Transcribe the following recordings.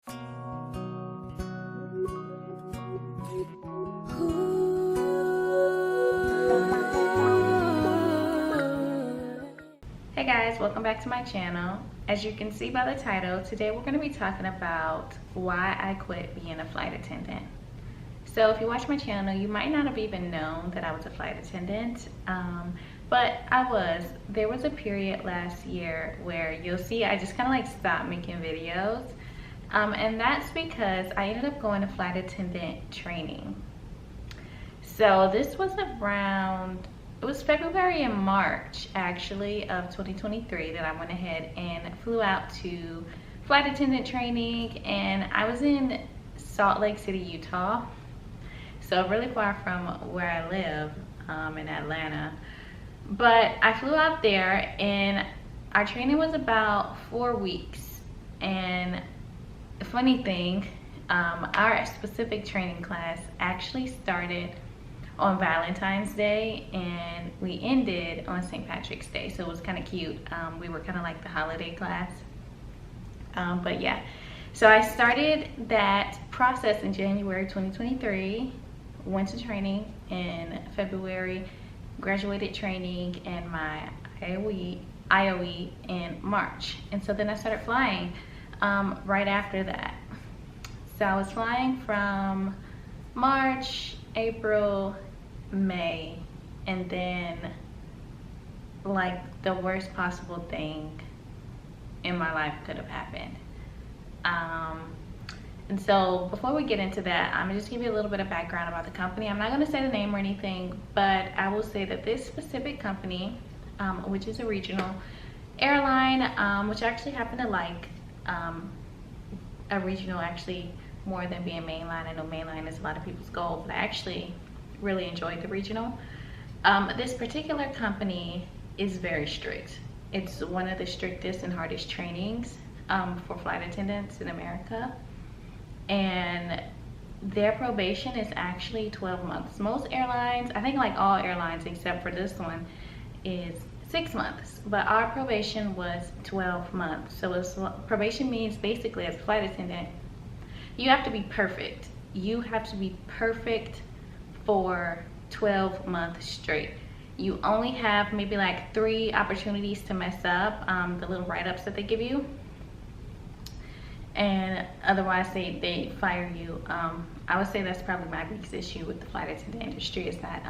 Hey guys, welcome back to my channel. As you can see by the title, today we're going to be talking about why I quit being a flight attendant. So if you watch my channel, you might not have even known that I was a flight attendant, but I was. There was a period last year where you'll see I just kind of like stopped making videos, and that's because I ended up going to flight attendant training. So this was around, it was February and March actually of 2023 that I went ahead and flew out to flight attendant training, and I was in Salt Lake City, Utah. So really far from where I live in Atlanta. But I flew out there and our training was about 4 weeks. And the funny thing, our specific training class actually started on Valentine's Day and we ended on St. Patrick's Day, so it was kind of cute. We were kind of like the holiday class, but yeah, so I started that process in January 2023, went to training in February, graduated training in my IOE in March, and so then I started flying right after that. So I was flying from March, April, May, and then like the worst possible thing in my life could have happened. And so before we get into that, I'm gonna just give you a little bit of background about the company. I'm not gonna say the name or anything, but I will say that this specific company, which is a regional airline, which I actually happen to like a regional actually more than being mainline. I know mainline is a lot of people's goal, but I actually really enjoyed the regional. This particular company is very strict. It's one of the strictest and hardest trainings for flight attendants in America. And their probation is actually 12 months. Most airlines, I think like all airlines except for this one, is 6 months. But our probation was 12 months. So probation means basically as a flight attendant, you have to be perfect. You have to be perfect for 12 months straight. You only have maybe like 3 opportunities to mess up, the little write-ups that they give you, and otherwise they fire you. I would say that's probably my biggest issue with the flight attendant industry, is that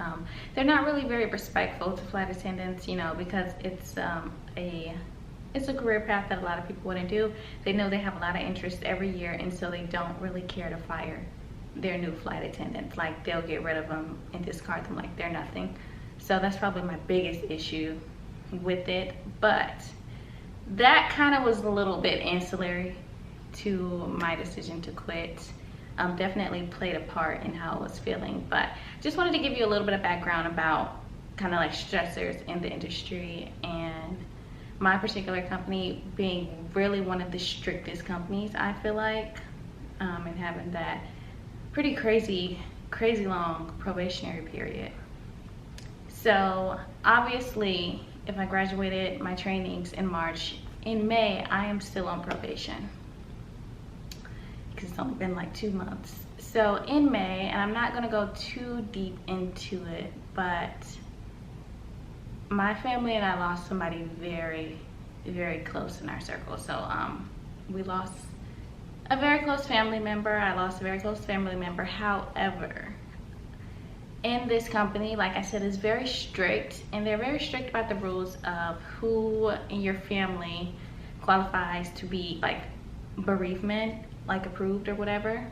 they're not really very respectful to flight attendants, you know, because it's a career path that a lot of people wouldn't do. They know they have a lot of interest every year, and so they don't really care to fire their new flight attendants. Like, they'll get rid of them and discard them like they're nothing. So that's probably my biggest issue with it. But that kind of was a little bit ancillary to my decision to quit. Definitely played a part in how I was feeling, but just wanted to give you a little bit of background about kind of like stressors in the industry, and my particular company being really one of the strictest companies, I feel like, and having that pretty crazy long probationary period. So obviously, if I graduated my trainings in March, in May I am still on probation because it's only been like 2 months. So in May, and I'm not going to go too deep into it, but my family and I lost somebody very, very close in our circle. So we lost a very close family member. I lost a very close family member. However, in this company, like I said, is very strict, and they're very strict about the rules of who in your family qualifies to be like bereavement, like approved or whatever.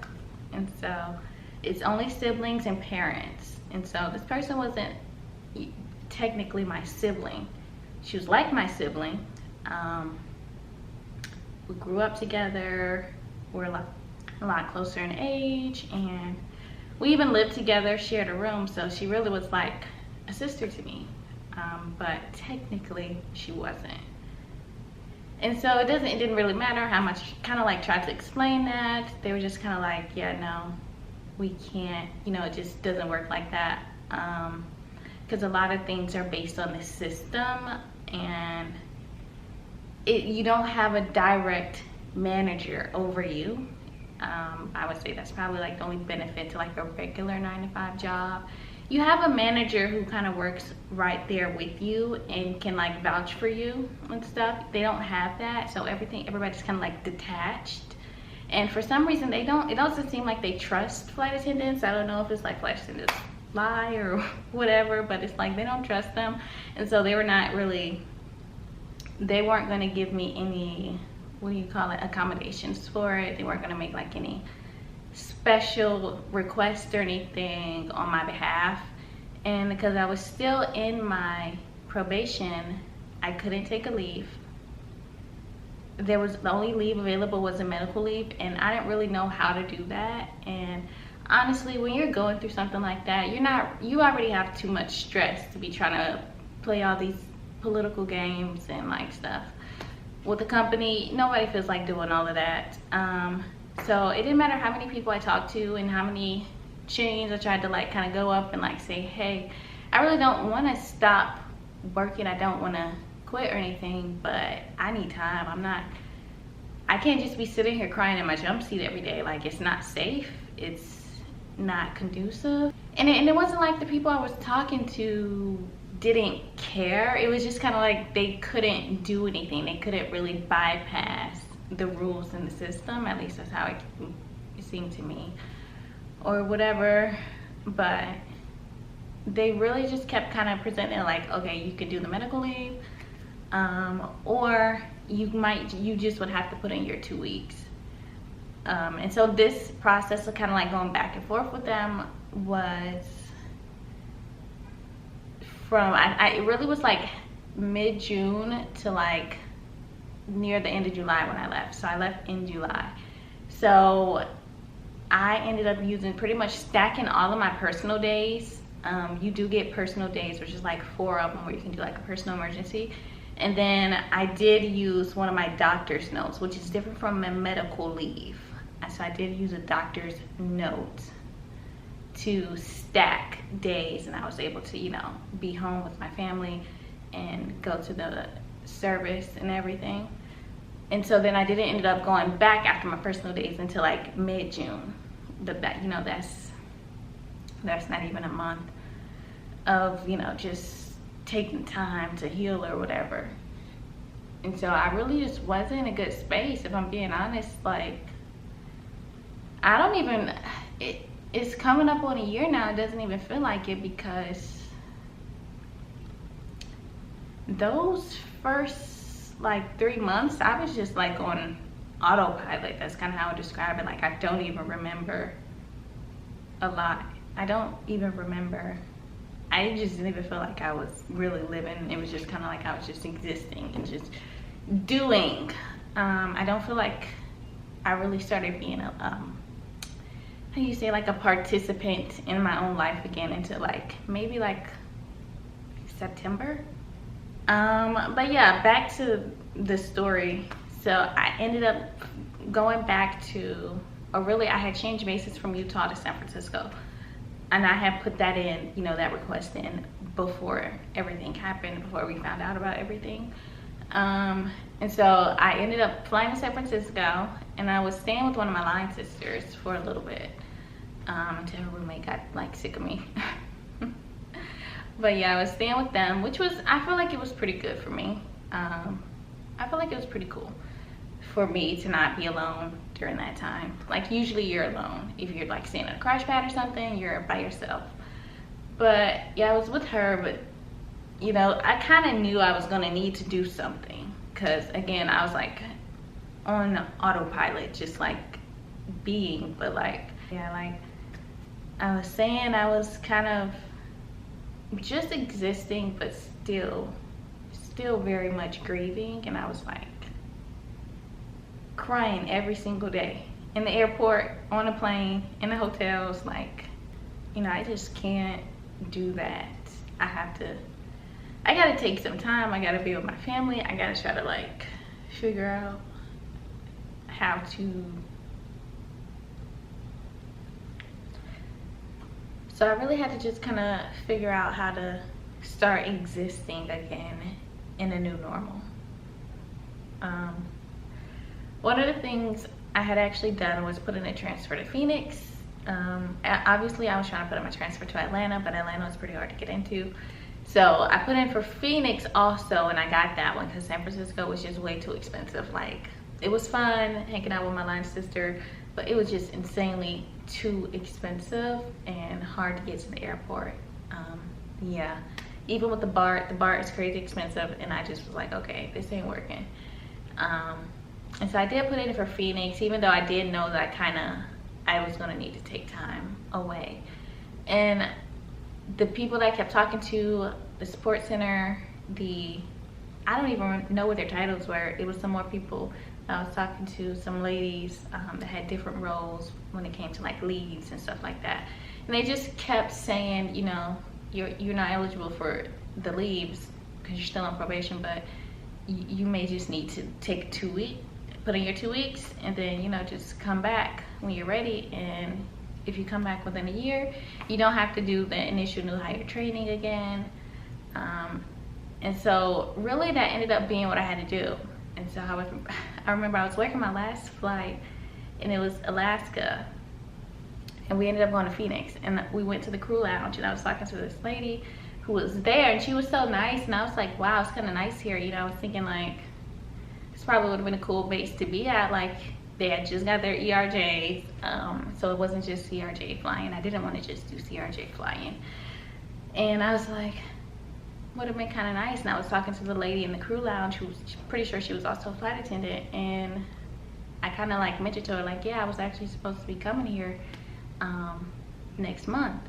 And so it's only siblings and parents. And so this person wasn't technically my sibling. She was like my sibling. We grew up together. We're a lot closer in age, and we even lived together, shared a room. So she really was like a sister to me, but technically she wasn't. And so it didn't really matter how much kind of like tried to explain that. They were just kind of like, yeah, no, we can't, you know, it just doesn't work like that. Because a lot of things are based on the system, and you don't have a direct manager over you. I would say that's probably like the only benefit to like a regular 9-to-5 job. You have a manager who kind of works right there with you and can like vouch for you and stuff. They don't have that, so everybody's kind of like detached. And for some reason it doesn't seem like they trust flight attendants. I don't know if it's like flight attendants lie or whatever, but it's like they don't trust them. And so they weren't going to give me any, what do you call it, accommodations for it. They weren't going to make like any special requests or anything on my behalf. And because I was still in my probation, I couldn't take a leave. The only leave available was a medical leave, and I didn't really know how to do that. And honestly, when you're going through something like that, you already have too much stress to be trying to play all these political games and like stuff with the company. Nobody feels like doing all of that. So it didn't matter how many people I talked to and how many chains I tried to like kind of go up and like say, hey, I really don't want to stop working, I don't want to quit or anything, but I need time. I can't just be sitting here crying in my jump seat every day. Like, it's not safe, it's not conducive. And it wasn't like the people I was talking to didn't care. It was just kind of like they couldn't do anything. They couldn't really bypass the rules in the system. At least that's how it seemed to me, or whatever. But they really just kept kind of presenting like, okay, you could do the medical leave, or you just would have to put in your 2 weeks. And so this process of kind of like going back and forth with them was from, it really was like mid-June to like near the end of July when I left. So I left in July. So I ended up pretty much stacking all of my personal days. You do get personal days, which is like 4 of them where you can do like a personal emergency. And then I did use one of my doctor's notes, which is different from my medical leave. So I did use a doctor's note to stack days, and I was able to, you know, be home with my family and go to the service and everything. And so then I didn't end up going back after my personal days until like mid-June. That, you know, that's not even a month of, you know, just taking time to heal or whatever. And so I really just wasn't in a good space, if I'm being honest. Like, I don't even, it's coming up on a year now. It doesn't even feel like it, because those first like 3 months, I was just like on autopilot. That's kind of how I would describe it. Like, I don't even remember a lot. I don't even remember. I just didn't even feel like I was really living. It was just kind of like I was just existing and just doing. I don't feel like I really started being a, how do you say, like a participant in my own life again until like maybe like September. But yeah, back to the story. So I ended up going back to, or really I had changed bases from Utah to San Francisco. And I had put that in, you know, that request in before everything happened, before we found out about everything. And so I ended up flying to San Francisco, and I was staying with one of my line sisters for a little bit, until her roommate got like sick of me. But yeah, I was staying with them, which was, I feel like it was pretty good for me. I feel like it was pretty cool for me to not be alone during that time. Like, usually you're alone. If you're like staying in a crash pad or something, you're by yourself. But yeah, I was with her, but you know, I kind of knew I was gonna need to do something, because again, I was like on autopilot, just like being. But like, yeah, like I was saying, I was kind of just existing, but still very much grieving. And I was like crying every single day in the airport, on a plane, in the hotels. Like, you know, I just can't do that. I gotta take some time. I gotta be with my family. I gotta try to like figure out how to. So I really had to just kind of figure out how to start existing again in a new normal. One of the things I had actually done was put in a transfer to Phoenix. Obviously I was trying to put in my transfer to Atlanta, but Atlanta was pretty hard to get into. So I put in for Phoenix also, and I got that one because San Francisco was just way too expensive. Like, it was fun hanging out with my line sister, but it was just insanely too expensive and hard to get to the airport. Yeah, even with the BART is crazy expensive, and I just was like, okay, this ain't working. And so I did put in for Phoenix, even though I did know that I was gonna need to take time away. And the people that I kept talking to, the support center, I don't even know what their titles were. It was some more people. I was talking to some ladies that had different roles when it came to like leads and stuff like that. And they just kept saying, you know, you're not eligible for the leaves because you're still on probation, but you may just need to take 2 weeks, put in your 2 weeks, and then, you know, just come back when you're ready. And if you come back within a year, you don't have to do the initial new hire training again. And so really that ended up being what I had to do. And so I remember I was working my last flight, and it was Alaska, and we ended up going to Phoenix, and we went to the crew lounge, and I was talking to this lady who was there, and she was so nice, and I was like, wow, it's kind of nice here. You know, I was thinking like, this probably would have been a cool base to be at. Like, they had just got their ERJs, so it wasn't just CRJ flying. I didn't want to just do CRJ flying. And I was like, would have been kind of nice. And I was talking to the lady in the crew lounge who was pretty sure she was also a flight attendant, and I kind of like mentioned to her like, yeah, I was actually supposed to be coming here next month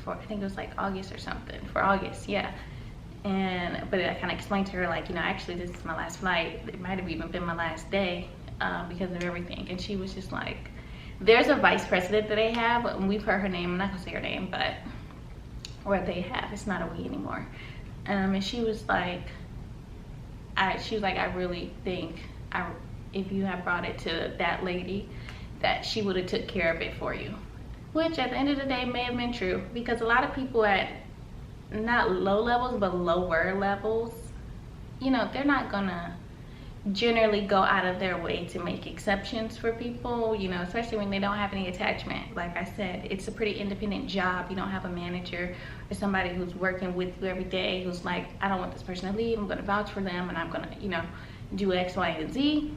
for, I think it was like August or something, for August, yeah. But I kind of explained to her like, you know, actually this is my last flight. It might have even been my last day because of everything. And she was just like, there's a vice president that they have, and we've heard her name, I'm not gonna say her name, but or they have, it's not a we anymore. And she was like, I really think if you had brought it to that lady, that she would have took care of it for you. Which at the end of the day may have been true, because a lot of people at not low levels but lower levels, you know, they're not gonna generally go out of their way to make exceptions for people, you know, especially when they don't have any attachment. Like I said, it's a pretty independent job. You don't have a manager or somebody who's working with you every day who's like, I don't want this person to leave, I'm gonna vouch for them, and I'm gonna, you know, do X, Y, and Z.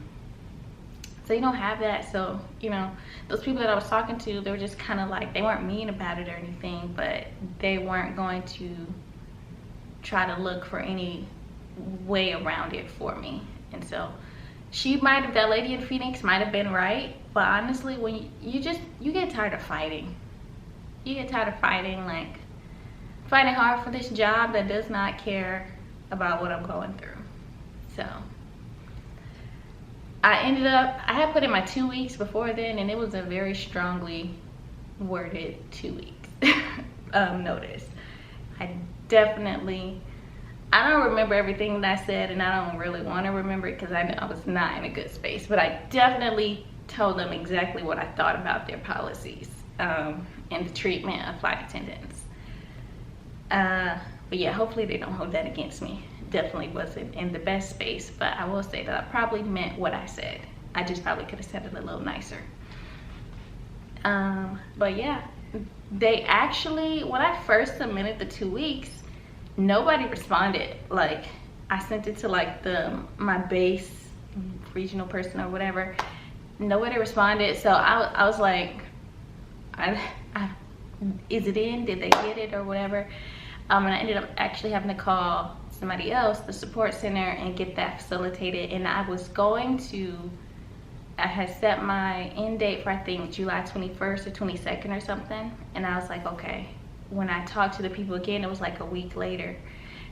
So you don't have that. So, you know, those people that I was talking to, they were just kind of like, they weren't mean about it or anything, but they weren't going to try to look for any way around it for me. And so that lady in Phoenix might have been right, but honestly, when you get tired of fighting. You get tired of fighting, like fighting hard for this job that does not care about what I'm going through. So I had put in my 2 weeks before then, and it was a very strongly worded 2 weeks notice. I don't remember everything that I said, and I don't really want to remember it because I know I was not in a good space, but I definitely told them exactly what I thought about their policies and the treatment of flight attendants. But yeah, hopefully they don't hold that against me. Definitely wasn't in the best space, but I will say that I probably meant what I said. I just probably could have said it a little nicer. But yeah, they actually, when I first submitted the 2 weeks, nobody responded. Like, I sent it to like my base regional person or whatever. Nobody responded. So I was like, is it in? Did they get it or whatever? And I ended up actually having to call somebody else, the support center, and get that facilitated. And I had set my end date for I think July 21st or 22nd or something. And I was like, okay. When I talked to the people again, it was like a week later.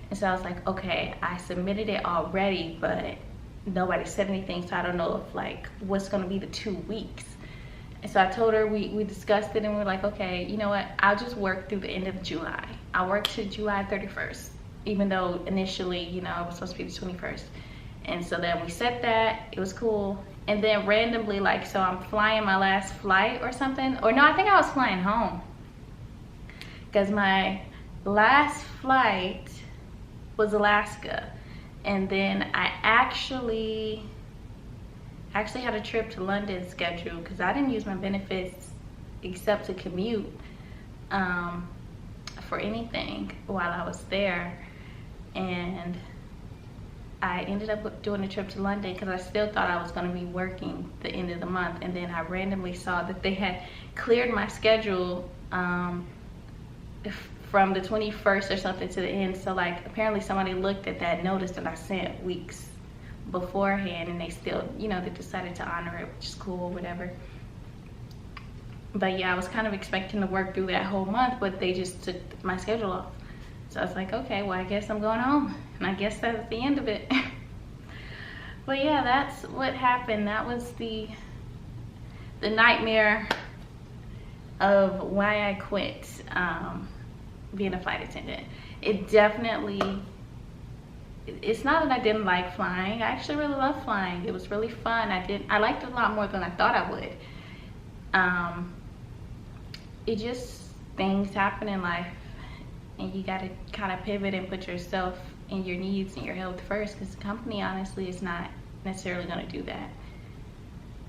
And so I was like, okay, I submitted it already, but nobody said anything, so I don't know if like what's gonna be the 2 weeks. And so I told her, we discussed it, and we were like, okay, you know what, I'll just work through the end of July. I'll work to July 31st, even though initially, you know, it was supposed to be the 21st. And so then we set that, it was cool. And then randomly, like, so I'm flying my last flight or something, or no, I think I was flying home, because my last flight was Alaska. And then I I actually had a trip to London scheduled because I didn't use my benefits except to commute for anything while I was there. And I ended up doing a trip to London because I still thought I was going to be working the end of the month, and then I randomly saw that they had cleared my schedule from the 21st or something to the end. So like apparently somebody looked at that notice that I sent weeks beforehand, and they still, you know, they decided to honor it, which is cool, whatever. But yeah, I was kind of expecting to work through that whole month, but they just took my schedule off. So I was like, okay, well, I guess I'm going home. And I guess that's the end of it. But yeah, that's what happened. That was the nightmare of why I quit being a flight attendant. It definitely, it's not that I didn't like flying. I actually really love flying. It was really fun. I liked it a lot more than I thought I would. It just, things happen in life, and you got to kind of pivot and put yourself and your needs and your health first, because the company honestly is not necessarily going to do that,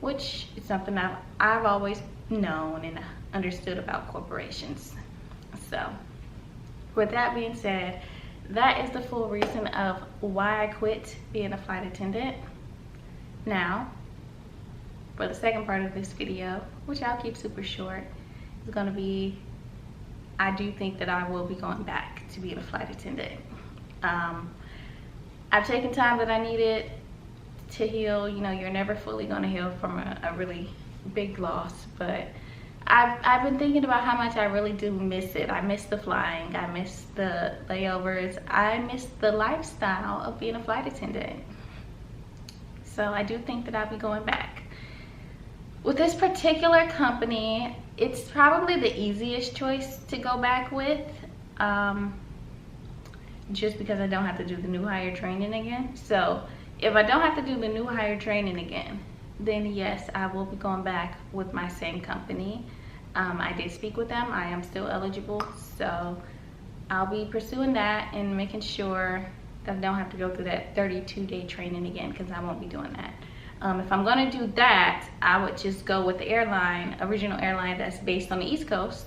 which is something I've always known and understood about corporations. So with that being said, that is the full reason of why I quit being a flight attendant. Now for the second part of this video, which I'll keep super short, is going to be, I do think that I will be going back to being a flight attendant. I've taken time that I needed to heal. You know, you're never fully going to heal from a really big loss, but I've been thinking about how much I really do miss it. I miss the flying, I miss the layovers, I miss the lifestyle of being a flight attendant. So I do think that I'll be going back. With this particular company, it's probably the easiest choice to go back with, just because I don't have to do the new hire training again. So if I don't have to do the new hire training again, then yes, I will be going back with my same company. I did speak with them. I am still eligible, so I'll be pursuing that and making sure that I don't have to go through that 32-day training again, because I won't be doing that. If I'm going to do that, I would just go with the original airline that's based on the East Coast,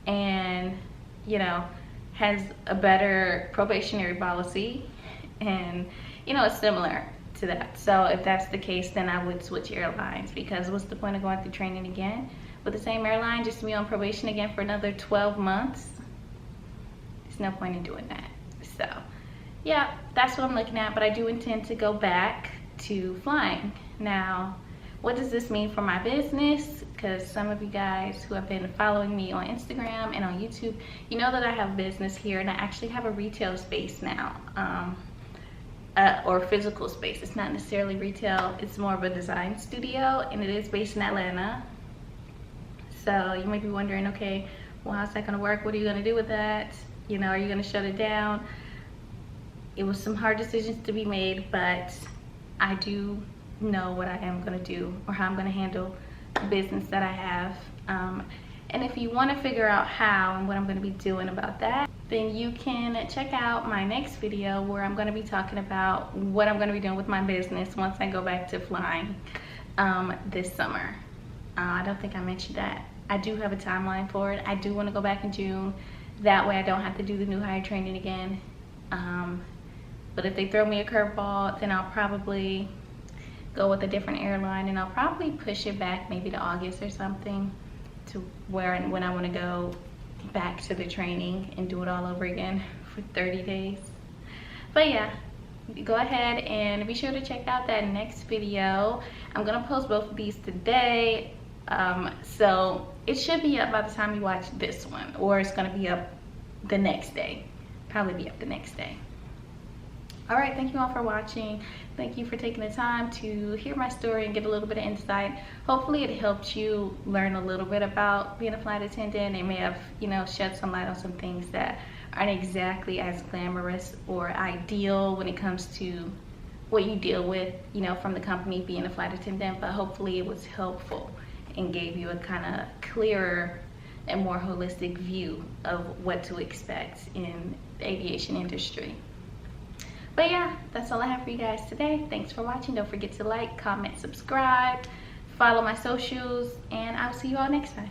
and you know, has a better probationary policy, and you know, it's similar to that. So if that's the case, then I would switch airlines, because what's the point of going through training again with the same airline just to be on probation again for another 12 months? There's no point in doing that. So yeah, that's what I'm looking at, but I do intend to go back to flying. Now, what does this mean for my business? Because some of you guys who have been following me on Instagram and on YouTube, you know that I have business here, and I actually have a retail space now, or physical space. It's not necessarily retail, it's more of a design studio, and it is based in Atlanta. So you might be wondering, okay, well, how's that gonna work? What are you gonna do with that? You know, are you gonna shut it down? It was some hard decisions to be made, but I do know what I am gonna do, or how I'm gonna handle the business that I have. And if you wanna figure out how and what I'm gonna be doing about that, then you can check out my next video, where I'm gonna be talking about what I'm gonna be doing with my business once I go back to flying this summer. I don't think I mentioned that. I do have a timeline for it. I do wanna go back in June. That way I don't have to do the new hire training again. But if they throw me a curveball, then I'll probably go with a different airline, and I'll probably push it back maybe to August or something, to where and when I want to go back to the training and do it all over again for 30 days. But yeah, go ahead and be sure to check out that next video. I'm gonna post both of these today, so it should be up by the time you watch this one, or it's gonna be up the next day. Probably be up the next day. All right, thank you all for watching. Thank you for taking the time to hear my story and get a little bit of insight. Hopefully it helped you learn a little bit about being a flight attendant. It may have, you know, shed some light on some things that aren't exactly as glamorous or ideal when it comes to what you deal with, you know, from the company being a flight attendant, but hopefully it was helpful and gave you a kind of clearer and more holistic view of what to expect in the aviation industry. But yeah, that's all I have for you guys today. Thanks for watching. Don't forget to like, comment, subscribe, follow my socials, and I'll see you all next time.